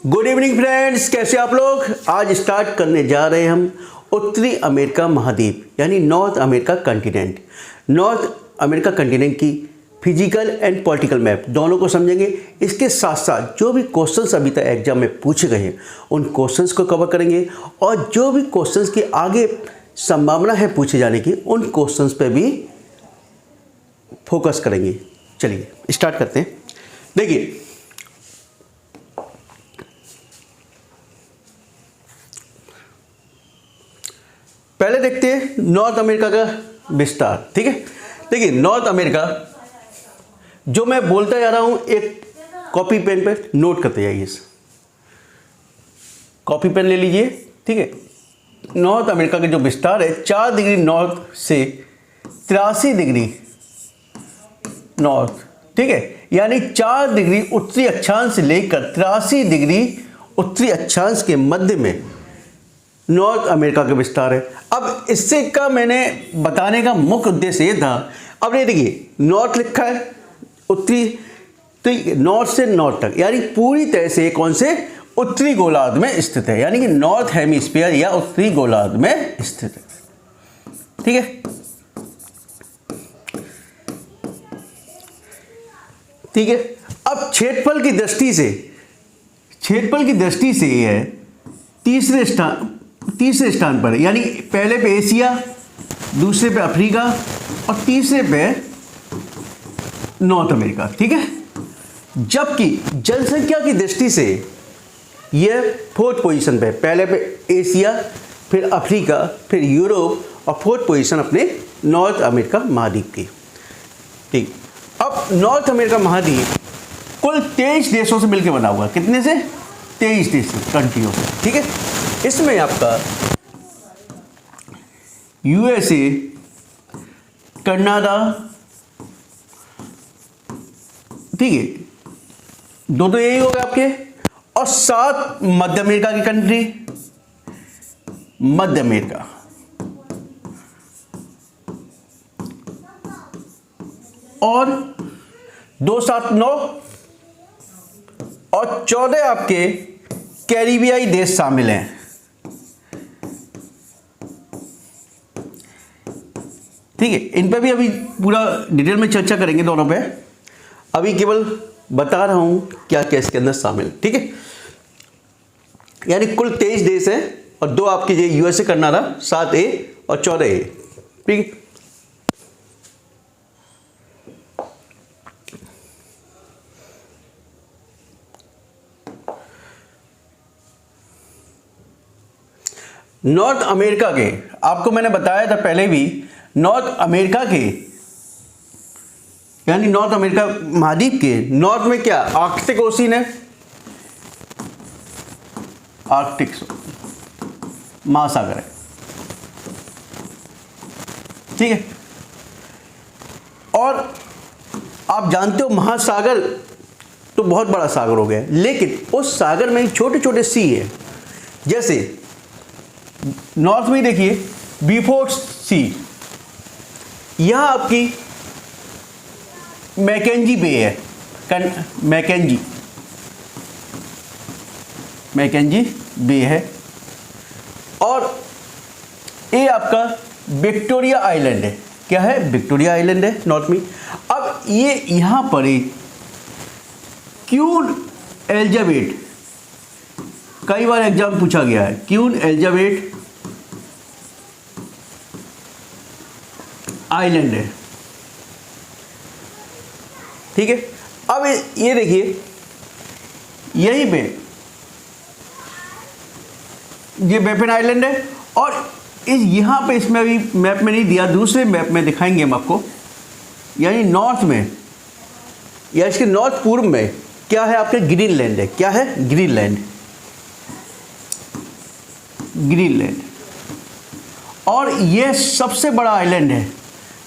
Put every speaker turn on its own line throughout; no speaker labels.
Good evening friends, कैसे आप लोग। आज स्टार्ट करने जा रहे हैं हम उत्तरी अमेरिका महाद्वीप यानी north America continent. North America continent की फिजिकल एंड पॉलिटिकल मैप दोनों को समझेंगे। इसके साथ साथ जो भी क्वेश्चंस अभी तक एग्जाम में पूछे गए हैं उन क्वेश्चंस को कवर करेंगे और जो भी क्वेश्चंस की आगे संभावना है पूछे जाने की उन क्वेश्चंस पे भी फोकस करेंगे। चलिए स्टार्ट करते हैं। देखिए, पहले देखते हैं नॉर्थ अमेरिका का विस्तार। ठीक है, देखिए नॉर्थ अमेरिका जो मैं बोलता जा रहा हूं एक कॉपी पेन पे नोट करते जाइए। कॉपी पेन ले लीजिए। ठीक है, नॉर्थ अमेरिका का जो विस्तार है 4 डिग्री नॉर्थ से 83 डिग्री नॉर्थ। ठीक है, यानी 4 डिग्री उत्तरी अक्षांश से लेकर 83 डिग्री उत्तरी अक्षांश के मध्य में नॉर्थ अमेरिका का विस्तार है। अब इससे का मैंने बताने का मुख्य उद्देश्य ये था, अब ये देखिए नॉर्थ लिखा है उत्तरी, तो नॉर्थ से नॉर्थ तक यानी पूरी तरह से कौन से उत्तरी गोलार्ध में स्थित है, यानी कि नॉर्थ हेमिस्फीयर या उत्तरी गोलार्ध में स्थित है। ठीक है, ठीक है। अब क्षेत्रफल की दृष्टि से ये है तीसरे स्थान पर, यानी पहले पे एशिया, दूसरे पे अफ्रीका और तीसरे पे नॉर्थ अमेरिका। ठीक है, जबकि जनसंख्या की दृष्टि से यह 4th पोजीशन पे, पहले पे एशिया, फिर अफ्रीका, फिर यूरोप और 4th पोजीशन अपने नॉर्थ अमेरिका महाद्वीप की। ठीक, अब नॉर्थ अमेरिका महाद्वीप कुल 23 देशों से मिलकर बना हुआ। कितने से? 23 देशों, कंट्रियों से। ठीक है, इसमें आपका यूएसए, कनाडा, ठीक है, दो तो यही हो गए आपके, और 7 मध्य अमेरिका की कंट्री, मध्य अमेरिका, और 2 7 9 और 14 आपके कैरिबियाई देश शामिल हैं। ठीक है, इन पे भी अभी पूरा डिटेल में चर्चा करेंगे दोनों पे। अभी केवल बता रहा हूं क्या क्या इसके अंदर शामिल। ठीक है, यानी कुल 23 देश हैं और 2 आपके ये यूएसए, कनाडा, 7 ए और 14 ए। ठीक है, नॉर्थ अमेरिका के, आपको मैंने बताया था पहले भी, नॉर्थ अमेरिका के यानी नॉर्थ अमेरिका महाद्वीप के नॉर्थ में क्या आर्कटिक ओशियन है, आर्कटिक महासागर है। ठीक है, और आप जानते हो महासागर तो बहुत बड़ा सागर हो गया, लेकिन उस सागर में छोटे छोटे सी है। जैसे नॉर्थ में देखिए बीफोर्ड सी, यहां आपकी मैकेंजी बे है, मैकेंजी बे है, और ये आपका विक्टोरिया आइलैंड है। क्या है? विक्टोरिया आइलैंड है नॉर्थ में। अब ये यहां पर एक क्वीन एलिजाबेथ, कई बार एग्जाम पूछा गया है, क्वीन एलिजाबेथ आइलैंड है। ठीक है, अब ये देखिए यहीं पे ये बेफिन आइलैंड है, और इस यहां पे इसमें अभी मैप में नहीं दिया, दूसरे मैप में दिखाएंगे हम आपको। यानी नॉर्थ में या इसके नॉर्थ पूर्व में क्या है आपके? ग्रीनलैंड है। क्या है? Greenland, Greenland. और ये सबसे बड़ा आइलैंड है,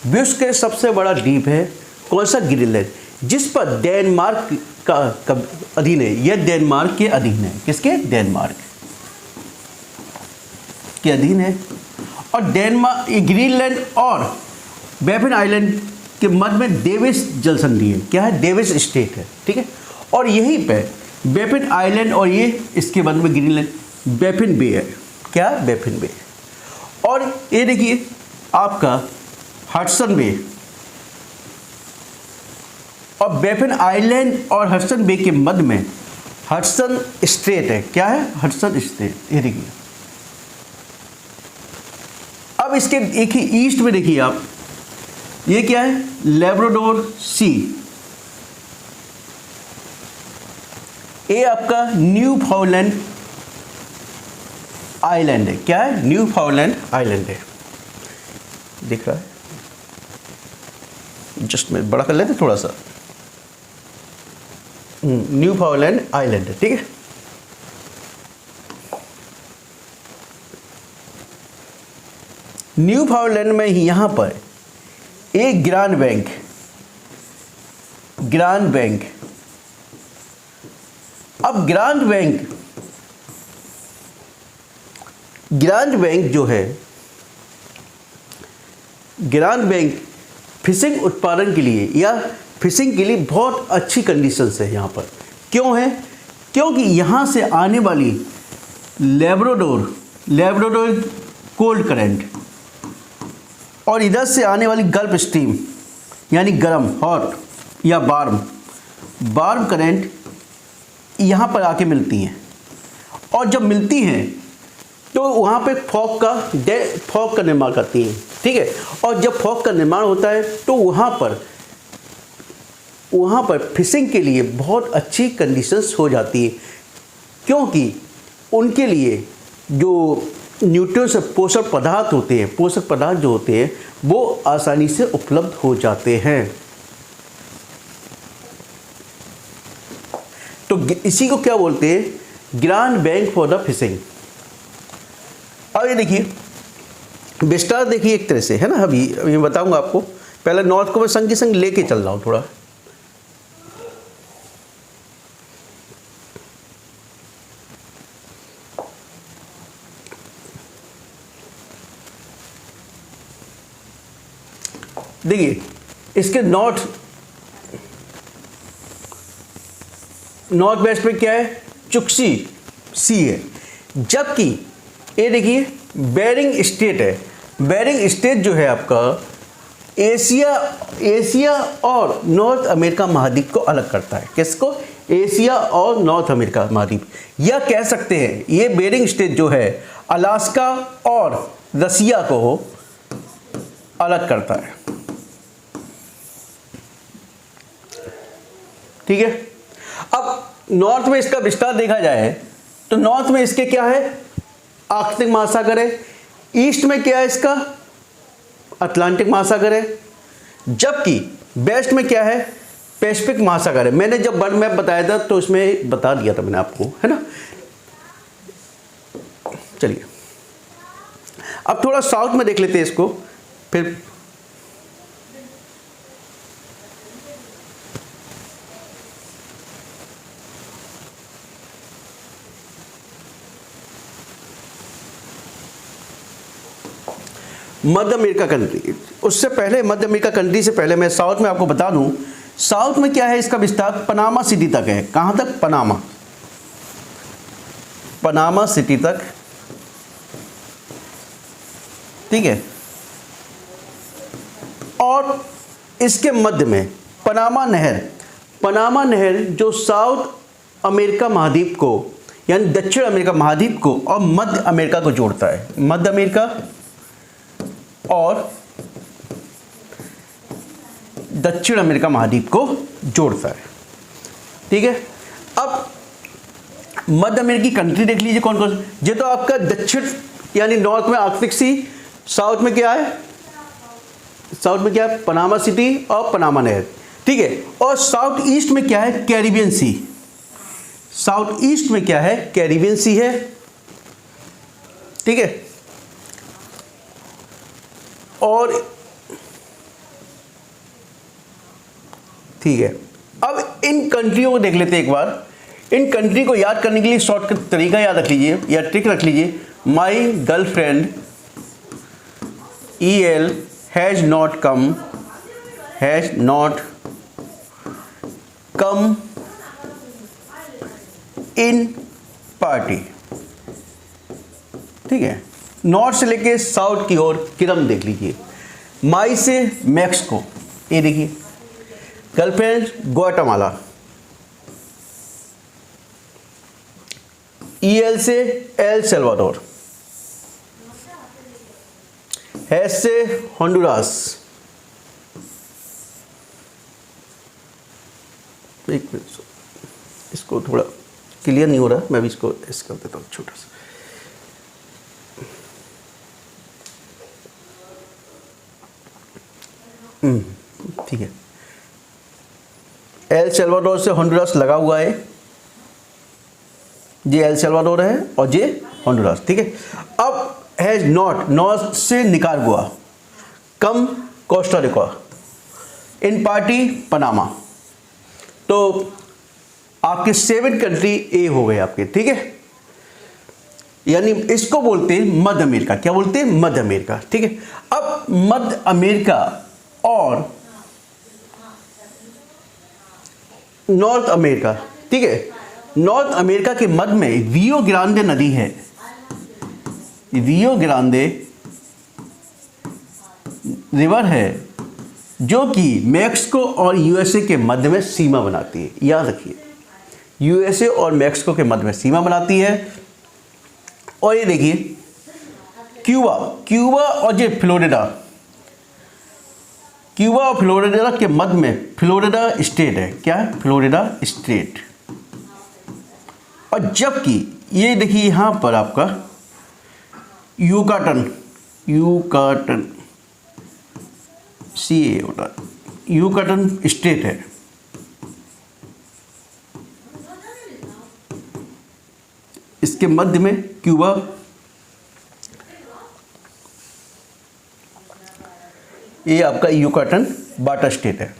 विश्व के सबसे बड़ा द्वीप है। कौन सा? ग्रीनलैंड, जिस पर डेनमार्क का अधीन है। यह डेनमार्क के अधीन है। किसके? डेनमार्क के अधीन है। और डेनमार्क, ग्रीनलैंड और बेफिन आइलैंड के मध्य में डेविस जल संधि है। क्या है? डेविस स्टेट है। ठीक है, और यहीं पे बैफिन आइलैंड और ये इसके बाद में ग्रीनलैंड, बैफिन बे है। क्या? बैफिन बे। और ये देखिए आपका हडसन बे, और बैफिन आइलैंड और हडसन बे के मध्य में हडसन स्ट्रेट है। क्या है? Hudson straight. ये देखिए, अब इसके एक ही ईस्ट में देखिए आप, ये क्या है? लैब्राडोर सी। ये आपका न्यू फाउंडलैंड आइलैंड है। क्या है? न्यू फाउंडलैंड आइलैंड है। दिख रहा है? जस्ट मैं बड़ा कर लेते थोड़ा सा। न्यू फाउंडलैंड आइलैंड है। ठीक है, न्यू फाउंडलैंड में ही यहां पर एक ग्रांड बैंक। अब ग्रांड बैंक जो है, ग्रांड बैंक फिशिंग उत्पादन के लिए या फिशिंग के लिए बहुत अच्छी कंडीशंस है यहाँ पर। क्यों है? क्योंकि यहाँ से आने वाली लैब्राडोर कोल्ड करंट और इधर से आने वाली गल्फ स्ट्रीम यानी गर्म हॉट या वार्म करंट यहाँ पर आके मिलती हैं, और जब मिलती हैं तो वहाँ पे फॉग का निर्माण करती हैं। ठीक है, और जब फॉग का निर्माण होता है तो वहाँ पर फिशिंग के लिए बहुत अच्छी कंडीशंस हो जाती है, क्योंकि उनके लिए जो न्यूट्रिएंट्स पोषक पदार्थ जो होते हैं वो आसानी से उपलब्ध हो जाते हैं। तो इसी को क्या बोलते हैं? Grand bank for the fishing. अब ये देखिए विस्तार देखिए एक तरह से है ना। अभी मैं बताऊंगा आपको। पहले नॉर्थ को मैं संग के संग लेके चल रहा हूँ थोड़ा। देखिए इसके नॉर्थ वेस्ट में क्या है? चुक्सी सी है, जबकि ये देखिए बेरिंग स्टेट है। बेरिंग स्टेट जो है आपका एशिया और नॉर्थ अमेरिका महाद्वीप को अलग करता है। किसको? एशिया और नॉर्थ अमेरिका महाद्वीप। या कह सकते हैं ये बेरिंग स्टेट जो है अलास्का और रसिया को अलग करता है। ठीक है, अब नॉर्थ में इसका विस्तार देखा जाए तो नॉर्थ में इसके क्या है? आर्कटिक महासागर है। ईस्ट में क्या है इसका? अटलांटिक महासागर है। जबकि वेस्ट में क्या है? पैसिफिक महासागर है। मैंने जब वर्ल्ड मैप बताया था तो इसमें बता दिया था मैंने आपको, है ना। चलिए अब थोड़ा साउथ में देख लेते हैं इसको। फिर मध्य अमेरिका कंट्री, उससे पहले मध्य अमेरिका कंट्री से पहले मैं साउथ में आपको बता दूं, साउथ में क्या है इसका विस्तार? पनामा सिटी तक है। कहां तक? पनामा सिटी तक। ठीक है, और इसके मध्य में पनामा नहर जो साउथ अमेरिका महाद्वीप को यानी दक्षिण अमेरिका महाद्वीप को और मध्य अमेरिका को जोड़ता है। मध्य अमेरिका और दक्षिण अमेरिका महाद्वीप को जोड़ता है। ठीक है, अब मध्य अमेरिकी कंट्री देख लीजिए कौन कौन। ये तो आपका दक्षिण यानी नॉर्थ में आर्कटिक सी, साउथ में क्या है? पनामा सिटी और पनामा नहर। ठीक है, और साउथ ईस्ट में क्या है? कैरिबियन सी। साउथ ईस्ट में क्या है? कैरिबियन सी है। ठीक है, और ठीक है, अब इन कंट्रियों को देख लेते हैं एक बार। इन कंट्री को याद करने के लिए शॉर्टकट तरीका याद रख लीजिए या ट्रिक रख लीजिए। My girlfriend EL has not come in party, ठीक है। नॉर्थ से लेके साउथ की ओर क्रम देख लीजिए। माई से मैक्सिको, ये देखिए। गर्लफ्रेंड ग्वाटेमाला, EL से एल सल्वाडोर, एस से होंडुरास, एक मिनट, इसको थोड़ा क्लियर नहीं हो रहा, मैं भी इसको ऐसे कर देता हूँ छोटा सा। ठीक है, एल सल्वाडोर से होंडुरास लगा हुआ है, ये एल सल्वाडोर है और ये होंडुरास, ठीक है। अब है नॉर्थ से निकारागुआ, कम कोस्टा रिका, इन पार्टी पनामा। तो आपके 7 कंट्री ए हो गए आपके, ठीक है। यानी इसको बोलते हैं मध्य अमेरिका। क्या बोलते हैं? मध्य अमेरिका, ठीक है। अब मध्य अमेरिका और नॉर्थ अमेरिका, ठीक है। नॉर्थ अमेरिका के मध्य में रियो ग्रांडे नदी है, रियो ग्रांडे रिवर है, जो कि मैक्सिको और यूएसए के मध्य में सीमा बनाती है। याद रखिए, यूएसए और मैक्सिको के मध्य में सीमा बनाती है। और ये देखिए क्यूबा और ये फ्लोरिडा, क्यूबा और फ्लोरिडा के मध्य में फ्लोरिडा स्टेट है। क्या है? Florida state. और जबकि ये देखिए यहाँ पर आपका यूकाटन CA होता, यूकाटन स्टेट है। इसके मध्य में क्यूबा, ये आपका यूकाटन बाटा स्टेट है।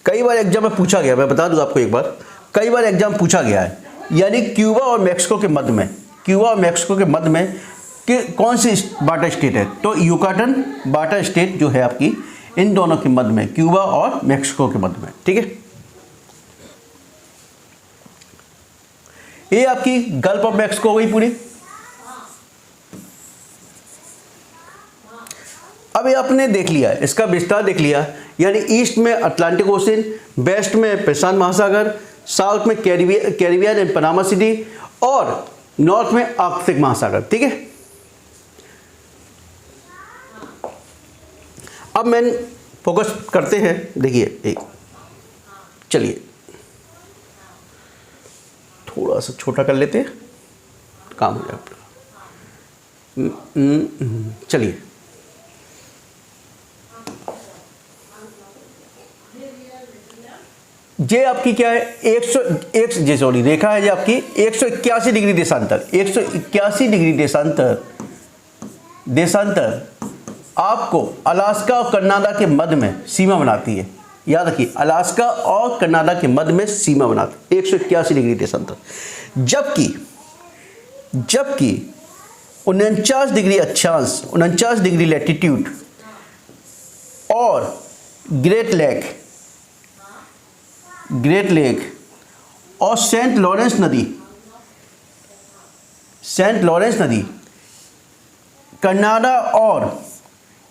कई बार एग्जाम में पूछा गया, मैं बता दूं आपको एक बार, कई बार एग्जाम पूछा गया है, यानी क्यूबा और मैक्सिको के मध्य में, क्यूबा और मैक्सिको के मध्य में कि कौन सी बाटा स्टेट है? तो यूकाटन बाटा स्टेट जो है आपकी, इन दोनों के मध्य में, क्यूबा और मैक्सिको के मध्य में, ठीक है। ये आपकी गल्फ ऑफ मैक्सिको हो गई पूरी। अब ये आपने देख लिया, इसका विस्तार देख लिया, यानी ईस्ट में अटलांटिक ओशन, वेस्ट में प्रशांत महासागर, साउथ में कैरिबियन एंड पनामा सिटी, और नॉर्थ में आर्कटिक महासागर, ठीक है। अब मैं फोकस करते हैं, देखिए एक, चलिए थोड़ा सा छोटा कर लेते हैं, काम हो जाए अपना। चलिए ये आपकी क्या है? 101 जी सॉरी रेखा है ये आपकी 181 डिग्री देशांतर, 181 डिग्री देशांतर आपको अलास्का और कनाडा के मध्य में सीमा बनाती है। याद रखिए, अलास्का और कनाडा के मध्य में सीमा बनाती है 181 डिग्री देशांतर। जबकि 49 डिग्री अक्षांश, 49 डिग्री लैटिट्यूड और ग्रेट लेक और सेंट लॉरेंस नदी कनाडा और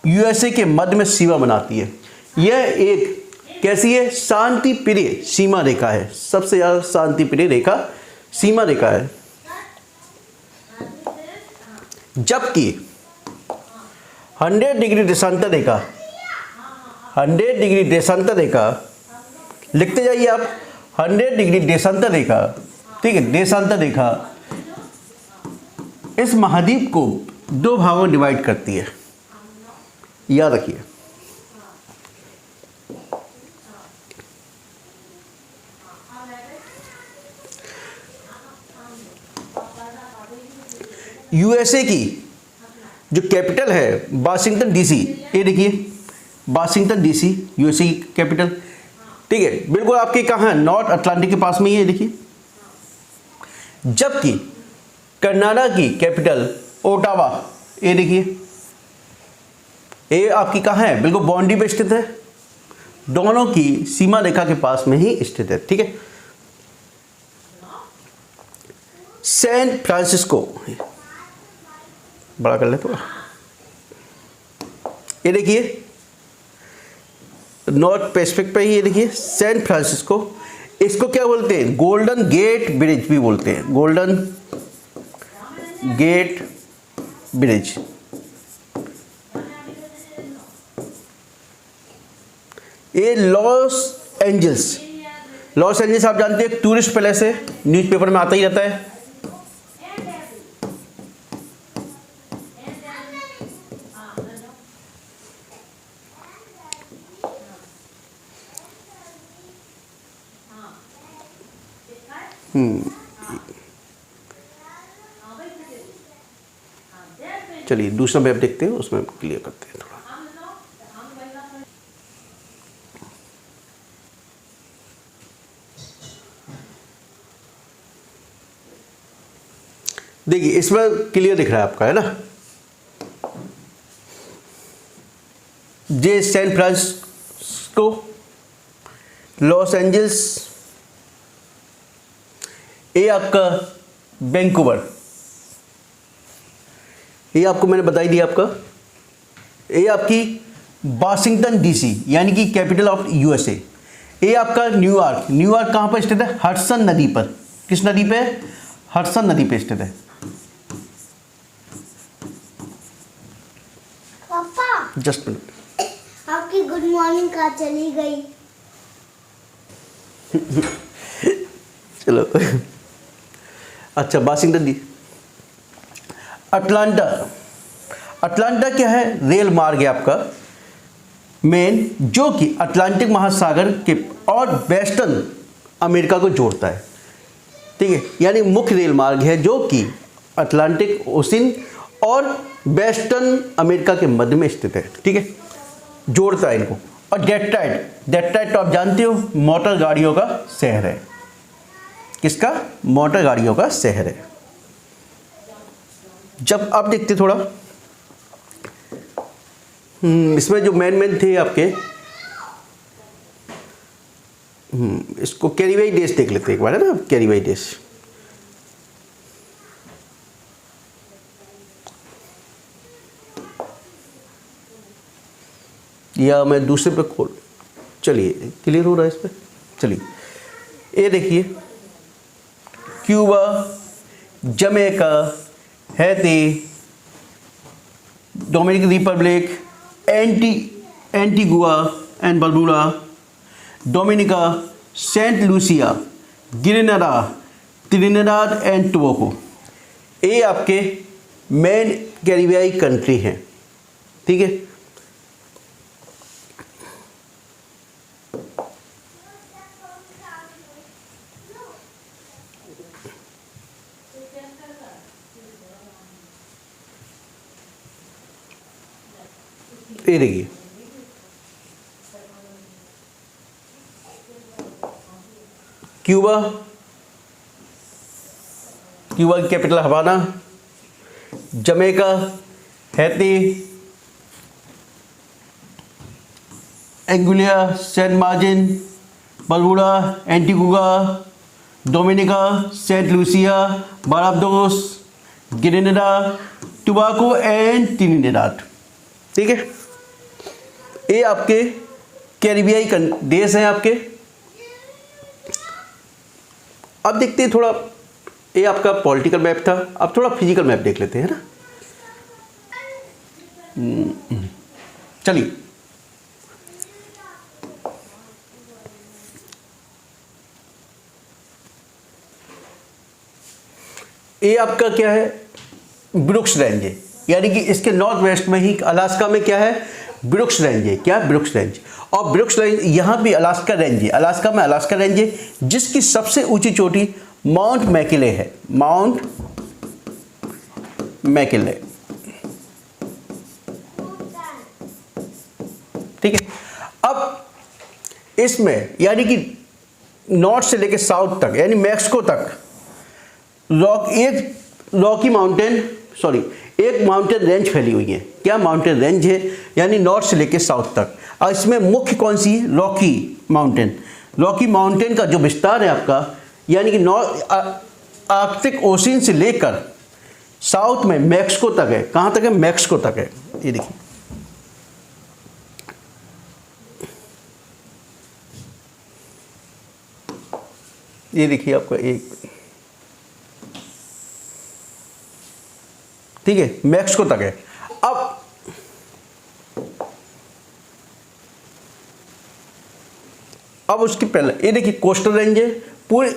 यूएसए के मध्य में सीमा बनाती है। यह एक कैसी है? शांति प्रिय सीमा रेखा है, सबसे ज़्यादा शांति प्रिय रेखा सीमा रेखा है। जबकि 100 डिग्री देशांतर रेखा, 100 डिग्री देशांतर रेखा लिखते जाइए आप, 100 डिग्री देशांतर रेखा, ठीक है, देशांतर रेखा इस महाद्वीप को 2 भागों में डिवाइड करती है। याद रखिए, यूएसए की जो कैपिटल है वाशिंगटन डीसी, ये देखिए वाशिंगटन डीसी यूएसए की कैपिटल, ठीक है, बिल्कुल आपके कहाँ है? नॉर्थ अटलांटिक के पास में ही है, देखिए। जबकि कनाडा की कैपिटल ओटावा, ये देखिए, ये आपकी कहाँ है? बिल्कुल बाउंड्री पे स्थित है, दोनों की सीमा रेखा के पास में ही स्थित है, ठीक है। सैन फ्रांसिस्को, बड़ा कर ले थोड़ा, ये देखिए नॉर्थ पैसिफिक पे ही, ये देखिए सैन फ्रांसिस्को। इसको क्या बोलते हैं? गोल्डन गेट ब्रिज भी बोलते हैं, गोल्डन गेट ब्रिज। ये लॉस एंजल्स, लॉस एंजल्स आप जानते हैं एक टूरिस्ट प्लेस है, न्यूज़पेपर में आता ही रहता है। चलिए दूसरा मैप देखते हैं, उसमें क्लियर करते हैं थोड़ा। देखिए इसमें क्लियर दिख रहा है आपका, है ना, ये सैन फ्रांसिस्को, लॉस एंजल्स, ये आपका वैंकूवर, ये आपको मैंने बताई दिया आपका, ये आपकी वाशिंगटन डीसी यानी कि कैपिटल ऑफ यूएसए, ये आपका न्यूयॉर्क, न्यूयॉर्क कहाँ पर स्थित है? हडसन नदी पर। किस नदी पे? हडसन नदी पे स्थित है।
पापा
जस्ट मिनट,
आपकी गुड मॉर्निंग कहाँ चली गई?
चलो अच्छा, वाशिंगटन डी, अटलांटा, अटलांटा क्या है? रेल मार्ग है आपका मेन, जो कि अटलांटिक महासागर के और वेस्टर्न अमेरिका को जोड़ता है, ठीक है, यानी मुख्य रेल मार्ग है जो कि अटलांटिक ओशन और वेस्टर्न अमेरिका के मध्य में स्थित है, ठीक है, जोड़ता है इनको। और डेट्रॉइट, डेट्रॉइट तो आप जानते हो मोटर गाड़ियों का शहर है। किसका? मोटर गाड़ियों का शहर है। जब आप देखते थोड़ा इसमें जो मेन थे आपके, इसको कैरिबियाई देश देख लेते हैं एक बार, है ना, कैरिबियाई देश। या मैं दूसरे पे खोल, चलिए क्लियर हो रहा है इस पे, चलिए ये देखिए Cuba, Jamaica, Haiti, Dominican Republic, Antigua and Barbuda, Dominica, Saint Lucia, Grenada, Trinidad and Tobago, ये आपके मेन कैरिबियाई कंट्री हैं, ठीक है। ये देखिए क्यूबा, क्यूबा की capital Havana, Jamaica, Haiti, Anguilla, Saint Martin, Barbuda, Antigua, Dominica, Saint Lucia, Barbados, Grenada, Tobago and Trinidad, ठीक है। ये आपके कैरिबियाई देश हैं आपके। अब देखते हैं थोड़ा, ये आपका पॉलिटिकल मैप था, अब थोड़ा फिजिकल मैप देख लेते हैं, है ना। चलिए ये आपका क्या है? ब्रुक्स रेंज है, यानी कि इसके नॉर्थ वेस्ट में ही अलास्का में क्या है? ब्रुक्स रेंज है। क्या? Brooks range. और ब्रुक्स रेंज यहाँ भी अलास्का रेंज है, अलास्का में अलास्का रेंज है, जिसकी सबसे ऊंची चोटी माउंट मैकिले है, माउंट मैकिले, ठीक है। अब इसमें यानी कि नॉर्थ से लेकर साउथ तक यानी मैक्सिको तक रॉकी माउंटेन, सॉरी, एक माउंटेन रेंज फैली हुई है। क्या? माउंटेन रेंज है, यानी नॉर्थ से लेकर साउथ तक। और इसमें मुख्य कौन सी है? Rocky mountain. रॉकी माउंटेन का जो विस्तार है आपका, यानी कि आर्कटिक ओशन से लेकर साउथ में मैक्सिको तक है। कहाँ तक है? मैक्सिको तक है। ये देखिए, ये देखिए आपका एक, ठीक है, मैक्सिको तक है। अब उसकी पहले ये देखिए कोस्टल रेंज है पूरे,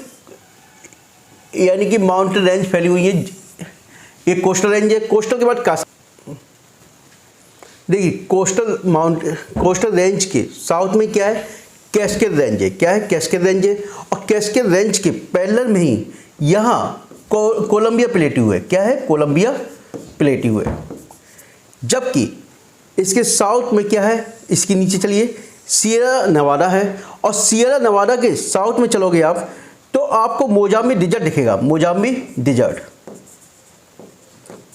यानी कि माउंटेन रेंज फैली हुई है। ये कोस्टल रेंज है। कोस्टल के बाद देखिए कोस्टल रेंज के साउथ में क्या है? कैस्केड रेंज है। क्या है? कैस्केड रेंज है। और कैस्केड रेंज के पैरेलल में ही यहाँ कोलंबिया प्लेट्यू है। क्या है? कोलंबिया प्लेट्यू है। जबकि इसके साउथ में क्या है? इसके नीचे चलिए, सियरा नवादा है। और सियरा नवादा के साउथ में चलोगे आप तो आपको मोजाम्बिक डिजर्ट दिखेगा, मोजाम्बिक डिजर्ट।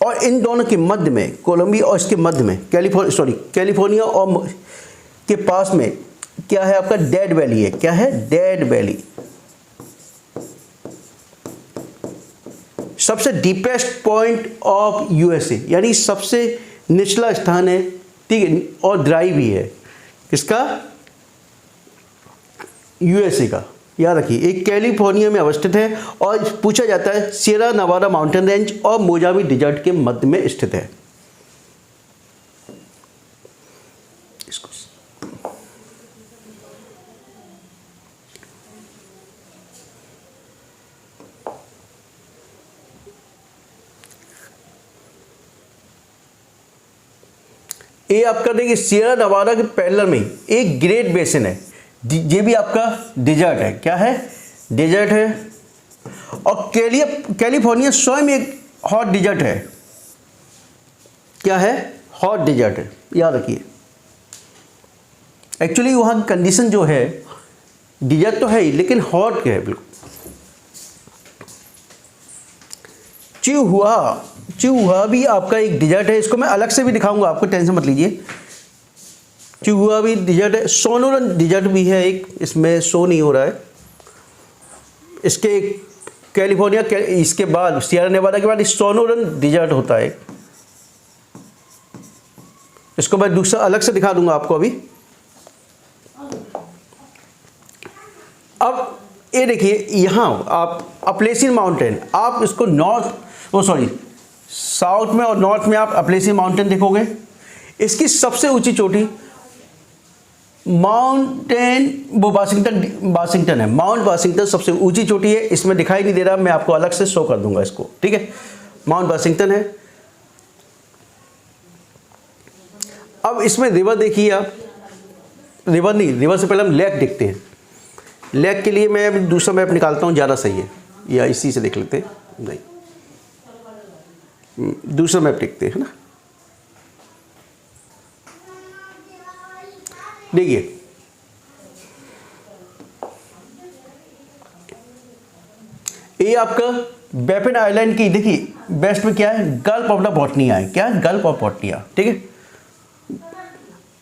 और इन दोनों के मध्य में कोलंबिया और इसके मध्य में कैलिफोर्निया और के पास में क्या है? आपका डेड वैली है। क्या है? Dead valley. सबसे डीपेस्ट पॉइंट ऑफ यूएसए, यानी सबसे निचला स्थान है, ठीक है, और ड्राई भी है। किसका? यूएसए का। याद रखिए, एक कैलिफोर्निया में अवस्थित है और पूछा जाता है सियरा नवादा माउंटेन रेंज और मोजाम्बिक डिजर्ट के मध्य में स्थित है। इसको ये आपका देखिए सियरा नवादा के पैरेलल में एक ग्रेट बेसिन है। ये भी आपका डिजर्ट है। क्या है? डिजर्ट है। और कैलिफोर्निया स्वयं एक हॉट डिजर्ट है। क्या है? हॉट डिजर्ट है। याद रखिए, एक्चुअली वहाँ की कंडीशन जो है, डिजर्ट तो है ही लेकिन हॉट है बिल्कुल। चिहुआ भी आपका एक डिजर्ट है। इसको मैं अलग से भी दिखाऊंगा आपको, टेंशन मत लीजिए। चिहुआ भी डिजर्ट है। सोनोरन डिजर्ट भी है एक, इसमें शो नहीं हो रहा है। इसके कैलिफोर्निया इसके बाद सियरा नेवाडा के बाद सोनोरन डिजर्ट होता है। इसको मैं दूसरा अलग से दिखा दूंगा आपको अभी। अब ये देखिए, यहाँ आप अपलेशियन माउंटेन, आप इसको साउथ में और नॉर्थ में आप अपलेशियन माउंटेन देखोगे। इसकी सबसे ऊंची चोटी माउंटेन वो वाशिंगटन है। माउंट वाशिंगटन सबसे ऊंची चोटी है। इसमें दिखाई नहीं दे रहा, मैं आपको अलग से शो कर दूंगा इसको, ठीक है। माउंट वाशिंगटन है। अब इसमें रिवर देखिए आप, रिवर से पहले हम लेक देखते हैं। लेक के लिए मैं अभी दूसरा मैप निकालता हूँ, ज़्यादा सही है, या इसी से देख लेते हैं। नहीं, दूसरा मैप देखते हैं, है ना। देखिए, ये आपका बैफिन आइलैंड की, देखिए वेस्ट में क्या है? गल्फ ऑफ द बॉटनिया है। क्या है? गल्फ ऑफ बॉटनिया, ठीक है।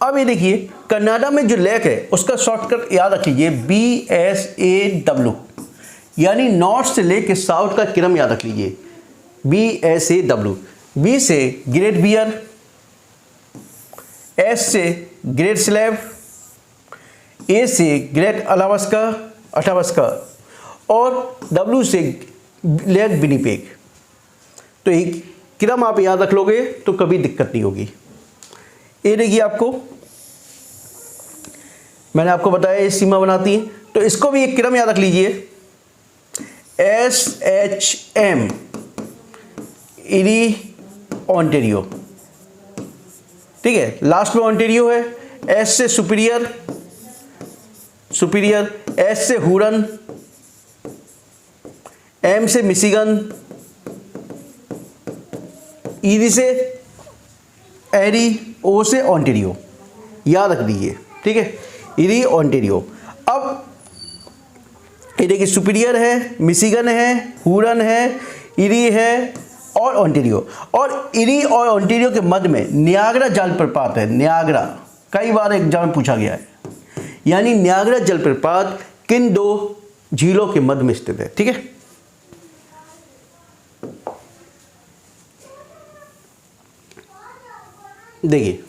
अब ये देखिए, कनाडा में जो लेक है उसका शॉर्टकट याद रख लीजिए, BSAW, यानी नॉर्थ से लेके साउथ का क्रम याद रख लीजिए, BSAW। बी से ग्रेट बियर, एस से ग्रेट स्लैब, ए से ग्रेट अटावास्का और डब्ल्यू से लेक विनिपेग। तो एक क्रम आप याद रख लोगे तो कभी दिक्कत नहीं होगी। ये देखिए, आपको मैंने आपको बताया ये सीमा बनाती है, तो इसको भी एक क्रम याद रख लीजिए, SHM, इरी ऑन्टेरियो, ठीक है। लास्ट में ऑन्टेरियो है। एस से सुपीरियर, एस से हुरन, एम से मिशिगन, ईरी से एरी, ओ से ऑन्टेरियो, याद रख लीजिए, ठीक है। इरी ऑन्टेरियो। अब ये देखिए, सुपीरियर है, मिशिगन है, हुरन है, इरी है और ऑन्टेरियो। और इरी और ऑन्टेरियो के मध्य में नियाग्रा जलप्रपात है। नियाग्रा कई बार एग्जाम में पूछा गया है, यानी नियाग्रा जलप्रपात किन दो झीलों के मध्य में स्थित है, ठीक है। देखिए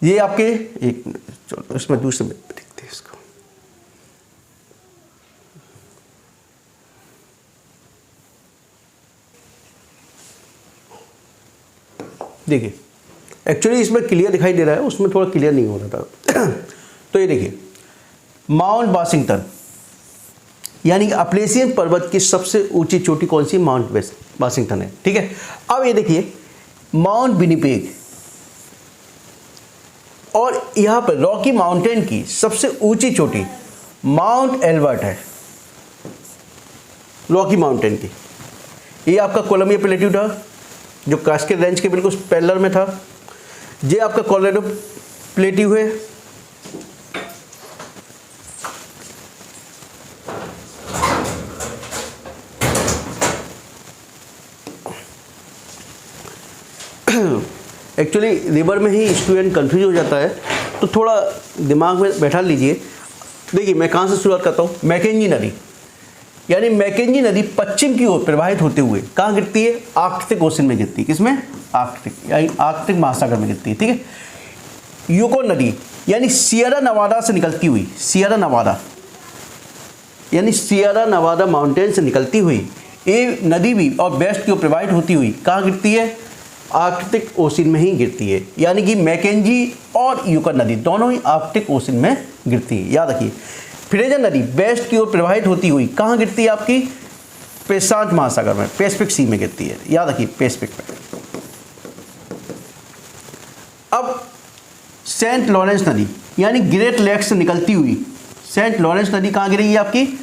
ये आपके, एक मिनट चलो इसमें दूसरे में देखते हैं इसको। देखिए एक्चुअली इसमें क्लियर दिखाई दे रहा है, उसमें थोड़ा क्लियर नहीं हो रहा था। तो ये देखिए माउंट वाशिंगटन यानी अपलेशियन पर्वत की सबसे ऊंची चोटी कौन सी? माउंट वाशिंगटन है, ठीक है। अब ये देखिए माउंट विनिपेग, और यहाँ पर रॉकी माउंटेन की सबसे ऊंची चोटी माउंट एल्बर्ट है, रॉकी माउंटेन की। ये आपका कोलंबिया प्लेट्यू था जो कास्केड रेंज के बिल्कुल पैरेलल में था। ये आपका कोलोराडो प्लेट्यू है, एक्चुअली रिवर में ही स्टूडेंट कंफ्यूज हो जाता है, तो थोड़ा दिमाग में बैठा लीजिए। देखिए मैं कहाँ से शुरुआत करता हूँ। मैकेंजी नदी, यानी मैकेंजी नदी पश्चिम की ओर प्रवाहित होते हुए कहाँ गिरती है? आर्कटिक ओशन में गिरती है। किसमें? आर्कटिक, यानी आर्कटिक महासागर में गिरती है, ठीक है। यूकोन नदी यानी सियरा नवादा से निकलती हुई, सियरा नवादा यानी सियरा नवादा माउंटेन से निकलती हुई ये नदी भी और वेस्ट की ओर प्रवाहित होती हुई कहाँ गिरती है? आर्कटिक ओशन में ही गिरती है। यानी कि मैकेंजी और यूकोन नदी दोनों ही आर्कटिक ओशन में गिरती है, याद रखिए। फ्रेजर नदी वेस्ट की ओर प्रवाहित होती हुई कहाँ गिरती है? आपकी प्रशांत महासागर में, पैसिफिक सी में गिरती है, याद रखिए पैसिफिक में। अब सेंट लॉरेंस नदी यानी ग्रेट लेक्स से निकलती हुई सेंट लॉरेंस नदी कहाँ गिरेगी? आपकी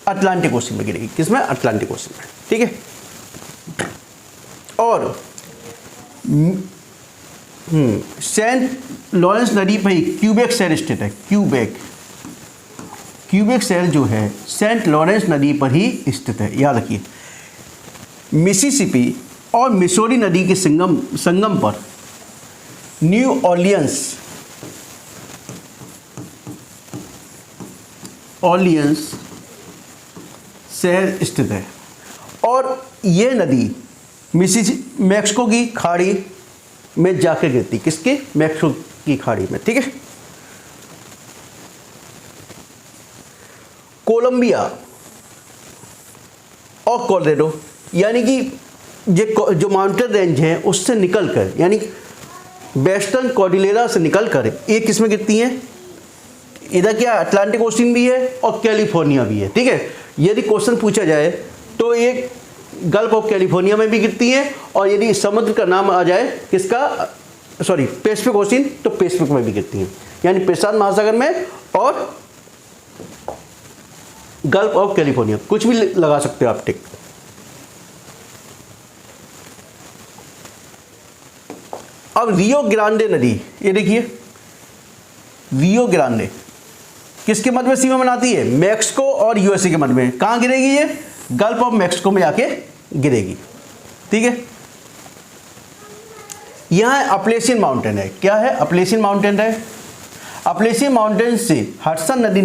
अटलांटिक ओशन में गिरेगी। किसमें? अटलांटिक ओशन में, ठीक है। और सेंट लॉरेंस नदी पर ही क्यूबेक शहर स्थित है। क्यूबेक शहर जो है सेंट लॉरेंस नदी पर ही स्थित है, याद रखिए। मिसिसिपी और मिसौरी नदी के संगम पर न्यू ऑर्लियंस शहर स्थित है, और यह नदी मैक्सिको की खाड़ी में जाकर गिरती। किसके? मैक्सिको की खाड़ी में, ठीक है। कोलंबिया और कोलोराडो यानी कि जो माउंटेन रेंज हैं उससे निकलकर, यानी वेस्टर्न कॉर्डिलेरा से निकलकर ये किस में गिरती हैं? इधर क्या अटलांटिक ओशन भी है और कैलिफोर्निया भी है, ठीक है। यदि क्वेश्चन पूछा जाए तो ये गल्फ ऑफ कैलिफोर्निया में भी गिरती है, और यदि समुद्र का नाम आ जाए किसका, सॉरी पैसिफिक ओशन, तो पैसिफिक में भी गिरती हैं, यानी प्रशांत महासागर में और गल्फ ऑफ कैलिफोर्निया, कुछ भी लगा सकते हो आप टिक। अब रियो ग्रांडे नदी, ये देखिए रियो ग्रांडे किसके मध्य में सीमा बनाती है? मैक्सिको और यूएसए के मध्य में। कहाँ गिरेगी ये? गल्फ ऑफ मैक्सिको में जाके गिरेगी, ठीक है। यह अपलेशियन माउंटेन है। क्या है? अपलेशियन माउंटेन है। अपलेशियन माउंटेन से हडसन नदी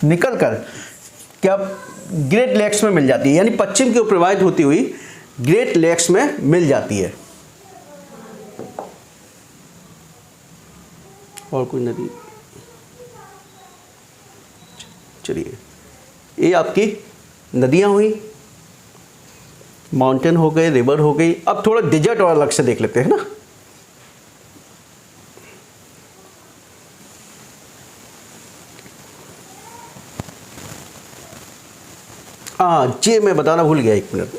निकलकर क्या ग्रेट लेक्स में मिल जाती है, यानी पश्चिम की ओर प्रवाहित होती हुई ग्रेट लेक्स में मिल जाती है। और कोई नदी? चलिए ये आपकी नदियां हुई, माउंटेन हो गए, रिवर हो गई। अब थोड़ा डिजर्ट और अलग से देख लेते हैं ना। हाँ ये मैं बताना भूल गया, एक मिनट।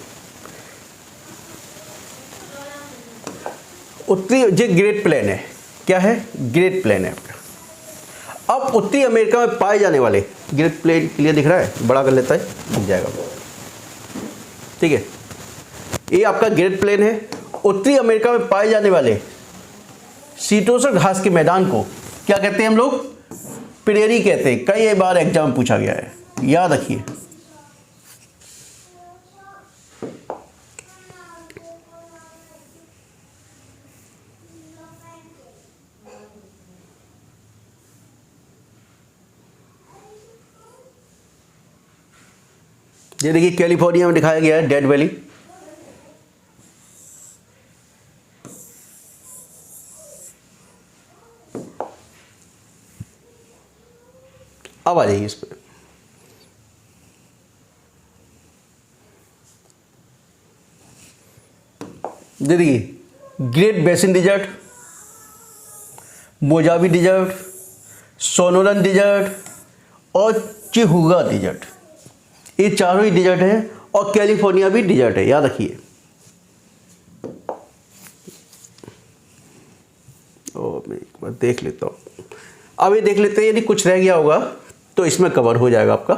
उत्तरी ये ग्रेट प्लेन है। क्या है? ग्रेट प्लेन है आपका। अब उत्तरी अमेरिका में पाए जाने वाले, ग्रेट प्लेन क्लियर दिख रहा है? बड़ा कर लेता है, दिख जाएगा, ठीक है। ये आपका ग्रेट प्लेन है। उत्तरी अमेरिका में पाए जाने वाले शीतोष्ण घास के मैदान को क्या कहते हैं हम लोग? प्रेरी कहते हैं। कई बार एग्जाम में पूछा गया है, याद रखिए। ये देखिए कैलिफोर्निया में दिखाया गया है डेथ वैली। अब आ जाइए इस पर। देखिए ग्रेट बेसिन डिजर्ट, मोजावी डिजर्ट, सोनोरन डिजर्ट और चिहुगा डिजर्ट, ये चारों ही डिजर्ट हैं और कैलिफोर्निया भी डिजर्ट है, याद रखिए। मैं एक बार देख लेता हूँ। अब ये देख लेते हैं, यदि कुछ रह गया होगा तो इसमें कवर हो जाएगा आपका।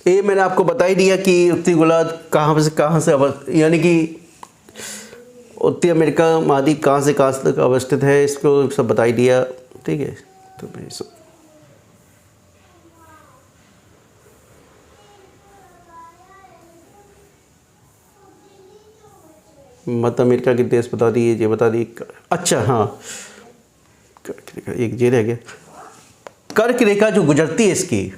ये मैंने आपको बता ही दिया कि उत्तरी गोलार्ध कहाँ से यानी कि उत्तरी अमेरिका महाद्वीप कहाँ से कहाँ तक अवस्थित है, इसको सब बता ही दिया। ठीक है, तो मैं सब मध्य अमेरिका के देश बता दिए, ये बता दिए। अच्छा हाँ, कर्क रेखा एक ये रह गया। कर्क रेखा जो गुजरती है इसकी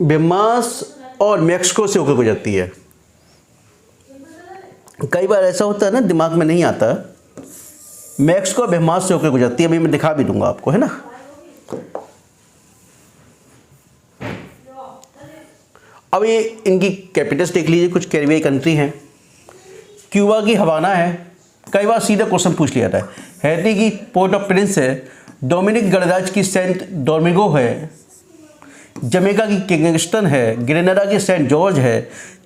बेमास और मैक्सिको से होकर गुजरती है। कई बार ऐसा होता है ना, दिमाग में नहीं आता, मैक्सिको और बेमास से होकर गुजरती है। अभी मैं दिखा भी दूंगा आपको, है ना। अब ये इनकी कैपिटल्स देख लीजिए, कुछ कैरिबियाई कंट्री हैं। क्यूबा की हवाना है, कई बार सीधा क्वेश्चन पूछ लिया जाता है। हैती की पोर्ट ऑफ प्रिंस है। डोमिनिक गणराज्य की सेंट डोमिंगो है। जमैका की किंगस्टन है। ग्रेनाडा की सेंट जॉर्ज है।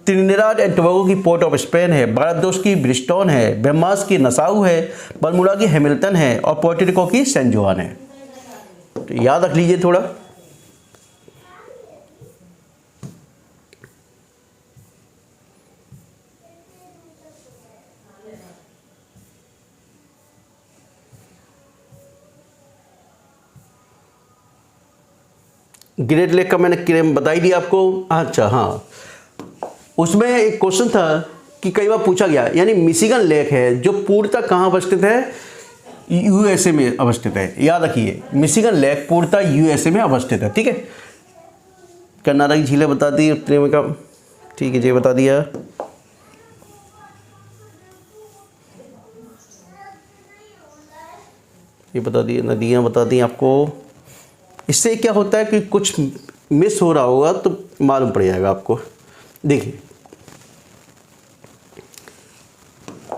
त्रिनिदाद एंड टोबैगो की पोर्ट ऑफ स्पेन है। बारबाडोस की ब्रिस्टोन है। बहमास की नसाउ है। बरमुडा की हैमिल्टन है और पोर्टरिको की सेंट जोआन है। तो याद रख लीजिए थोड़ा। ग्रेट लेक का मैंने बता ही दिया आपको। अच्छा हाँ, उसमें एक क्वेश्चन था कि कई बार पूछा गया, यानी मिशिगन लेक है जो पूर्णतः कहाँ अवस्थित है, यूएसए में अवस्थित है। याद रखिए, मिशिगन लेक पूर्णतः यूएसए में अवस्थित है। ठीक है, कनाडा की झीलें बता दी, उत्तरी अमेरिका, ठीक है, ये बता दिया। ये बता दिए, नदियाँ बता दी आपको। इससे क्या होता है कि कुछ मिस हो रहा होगा तो मालूम पड़ जाएगा आपको। देखिए,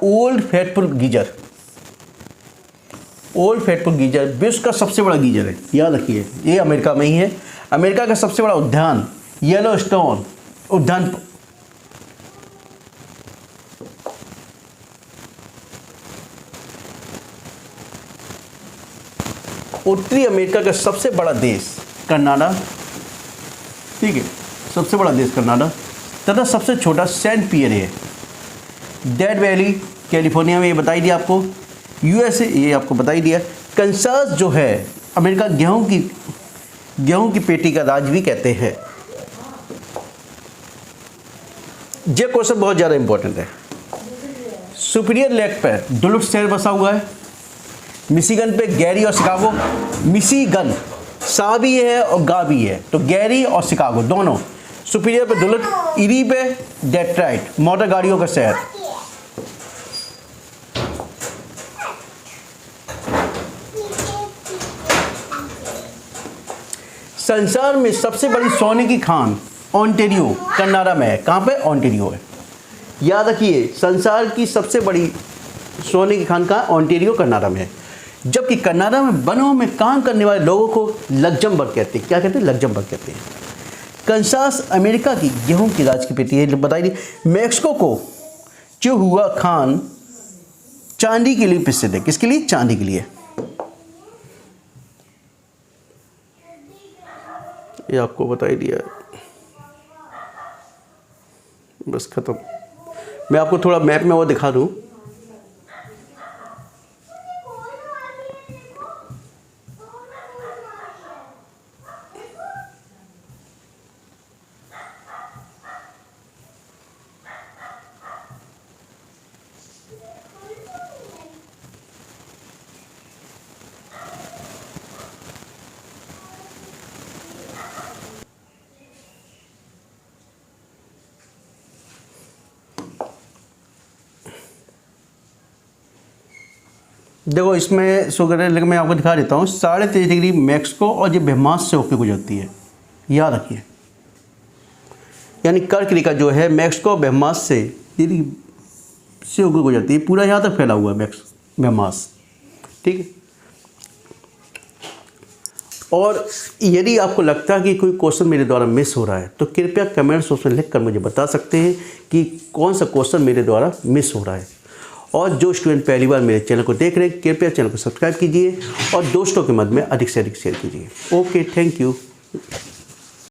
ओल्ड फेथफुल गीजर विश्व का सबसे बड़ा गीजर है। याद रखिए, ये अमेरिका में ही है। अमेरिका का सबसे बड़ा उद्यान येलोस्टोन उद्यान उत्तरी अमेरिका का सबसे बड़ा देश कनाडा, ठीक है, सबसे बड़ा देश कनाडा तथा सबसे छोटा सेंट पियर है। डेथ वैली कैलिफोर्निया में, ये बताई दिया आपको। यूएसए, ये आपको बताई दिया। कंसास जो है अमेरिका गेहूं की पेटी का राज भी कहते हैं। ये क्वेश्चन बहुत ज़्यादा इंपॉर्टेंट है। सुपीरियर लेक पर डुलुथ शहर बसा हुआ है। मिशिगन पे गैरी और शिकागो। मिशिगन सा भी है और गा भी है, तो गैरी और शिकागो दोनों। सुपीरियर पे डुलुथ, इरी पे डेट्राइट, मोटर गाड़ियों का शहर। संसार में सबसे बड़ी सोने की खान ओंटारियो कनाडा में है। कहाँ पे? ओंटारियो है। याद रखिए, संसार की सबसे बड़ी सोने की खान कहाँ? ओंटारियो कनाडा में है। जबकि कनाडा में वनों में काम करने वाले लोगों को लग्जमबर्ग कहते हैं। क्या कहते हैं? लग्जमबर्ग कहते हैं। कंसास अमेरिका की गेहूं की राज की पेटी है, बताई दी। मैक्सिको को चिहुआ खान चांदी के लिए प्रसिद्ध है। किसके लिए? चांदी के लिए। ये आपको बताई दिया, बस खत्म। मैं आपको थोड़ा मैप में वो दिखा दूं। देखो इसमें शुगर है, लेकिन मैं आपको दिखा देता हूँ। 23.5 डिग्री मैक्सिको और ये बेहमास से होकर गुजरती है, याद रखिए। यानी कर्क रेखा जो है मैक्सिको बेहमास से होकर गुजरती है, पूरा यहाँ तक फैला हुआ है बेहमास, ठीक है। और यदि आपको लगता है कि कोई क्वेश्चन मेरे द्वारा मिस हो रहा है तो कृपया कमेंट बॉक्स में लिख कर मुझे बता सकते हैं कि कौन सा क्वेश्चन मेरे द्वारा मिस हो रहा है। और जो स्टूडेंट पहली बार मेरे चैनल को देख रहे हैं कृपया चैनल को सब्सक्राइब कीजिए और दोस्तों के मध्य में अधिक से अधिक शेयर कीजिए। Okay, thank you.